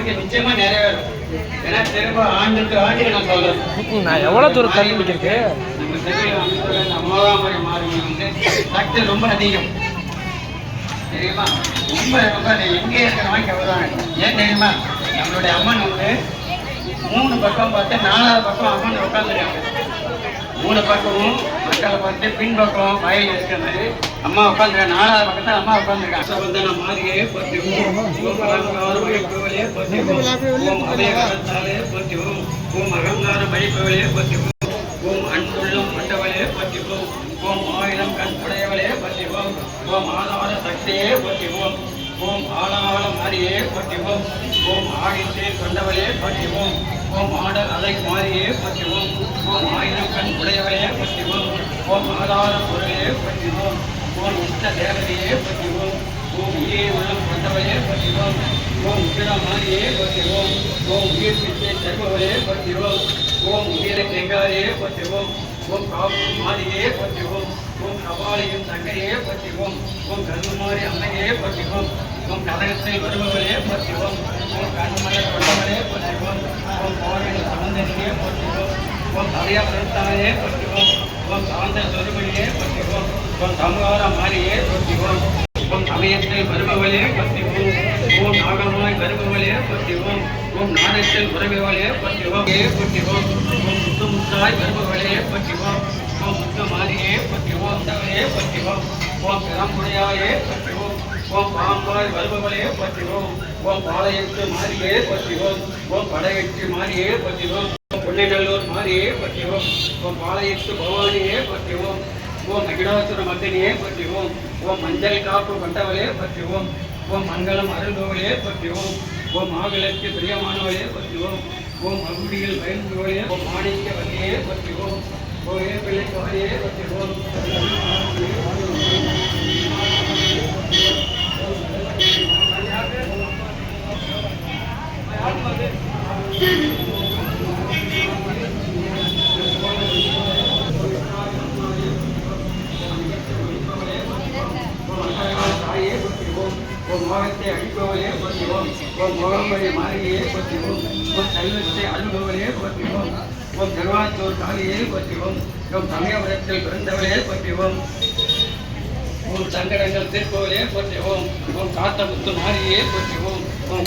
கோரிக்கை நிச்சயமா நிறைவேறும். ஏன்னா திரும்ப ஆண்டுக்கு ஆண்டு நான் சொல்றேன், நான் எவ்வளோ தூரம் தள்ளி நிற்கிறது. நம்ம தெருவில் அமைப்புள்ள இந்த அமலாமரை மாறுங்க வந்து சக்தி ரொம்ப அதிகம் தெரியுமா. ரொம்ப ரொம்ப எங்கே இருக்கிறவங்க வருவாங்க. ஏன் தெரியுமா, நம்மளுடைய அம்மன் வந்து 3 பக்கம் பார்த்து 4வது பக்கம் அம்மன் உட்காந்துருக்காங்க. 3 பக்கமும் மக்களை பார்த்து பின் பக்கம் வயல் இருக்கிற மாதிரி அம்மா உட்காந்துருக்காங்க. 4வது பக்கத்தில் அம்மா உட்காந்துருக்காங்க. வந்து நான் மாறியே பற்றிவோம், பற்றிவோம், அபயகாலத்தாலே பற்றிவோம், ஓம் அகங்கார மணிப்பவளே பற்றிவோம், ஓம் அன்புள்ளும் மண்டவளே பற்றிவோம், ஓம் ஆயிரம் கண் உடையவளே பற்றிவோம், ஓம் ஆதார சக்தியே பற்றிவோம், ஓம் ஆளாள மாறியே பற்றிவோம், ஓம் ஆடித்தே கொண்டவளே பற்றிவோம், ஓம் ஆடல் அலை மாறியே பற்றிவோம், ஓம் ஆயிரம் கண் உடையவளே பற்றிவோம், ஓம் ஆதார பொருளே பற்றிவோம், ஓம் இஷ்ட தேவதையே பற்றிவோம், ஓம் ஈரே உள்ளம் கொண்டவளே பற்றிவோம், ஓம் உக்கிர மாறியே பற்றிவோம், ஓம் உயிர் பிச்சை தருபவளே பற்றிவோம், ஓம் உயிர கெங்காரியே பற்றிவோம், ஓம் காப்பு மாறியே பற்றிவோம், ஓம் கபாலியும் தங்கையே பற்றிவோம், ஓம் கருமாரி அன்னையே பற்றிவோம், ஓம் கதகத்தை வருபவளே பற்றிவோம், ஓம் கண்மலர் கொண்டவளே பற்றிவோம், ஓம் கோவில் சமந்தனியே பற்றிவோம், ஓம் தலையா பிரத்தாயே பற்றிவோம், ஓம் சாந்த சொருமணியே பற்றிவோம், ஓம் சமகார மாறியே பற்றிவோம், ஓம் சமயத்தில் வருபவளே பற்றிவோம், ஓம் நாகமாய் வருபவளே பற்றிவோம், ஓம் நாடத்தில் உறவுகளே பற்றிவோம் பற்றிவோம், ஓம் முத்து முத்தாய் வருபவளே பற்றிவோம், ஓம் முத்து மாறியே பற்றிவோம், தவளே பற்றிவோம், ஓம் பிறம்புடையாயே பற்றிவோம், ஓம் பாம்பாய் வருபவளே பற்றிவோம், ஓம் பாளையத்து மாறியே பற்றிவோம், ஓம் படையெட்டு மாறியே பற்றிவோம், ஓம் பொன்னைநல்லூர் மாறியே பற்றிவோம், ஓம் பாளையத்து பவானியே பற்றிவோம், ஓம் மகிடாசுர மத்தினியே பற்றிவோம், ஓம் மஞ்சள் காப்பு கொண்டவளே பற்றிவோம், ஓம் மங்களம் அருள்பவளே பற்றிவோம், ஓம் மாவிளக்கு பிரியமானவளே பற்றிவோம், ஓம் மகுடியில் பயன்பவளே, ஓம் மாணிக்க வகையே பற்றிவோம், ஓம் ஏற்பிள்ளை காரியே பற்றிவோம், ஓம் மோகத்தை அழிப்பவளே பற்றிவோம், ஓம் மோகம்பரை மாறியே பற்றிவோம், ஓம் செல்வத்தை அழுபவளே பற்றிவோம், ஓம் திருவாத்தூர் காளியே பற்றிவோம், ஓம் சமயபுரத்தில் பிறந்தவளே பற்றிவோம், ஓம் சங்கடங்கள் தீர்ப்பவளே பற்றிவோம், ஓம் காத்தமுத்து மாறியே பற்றிவோம், ஓம்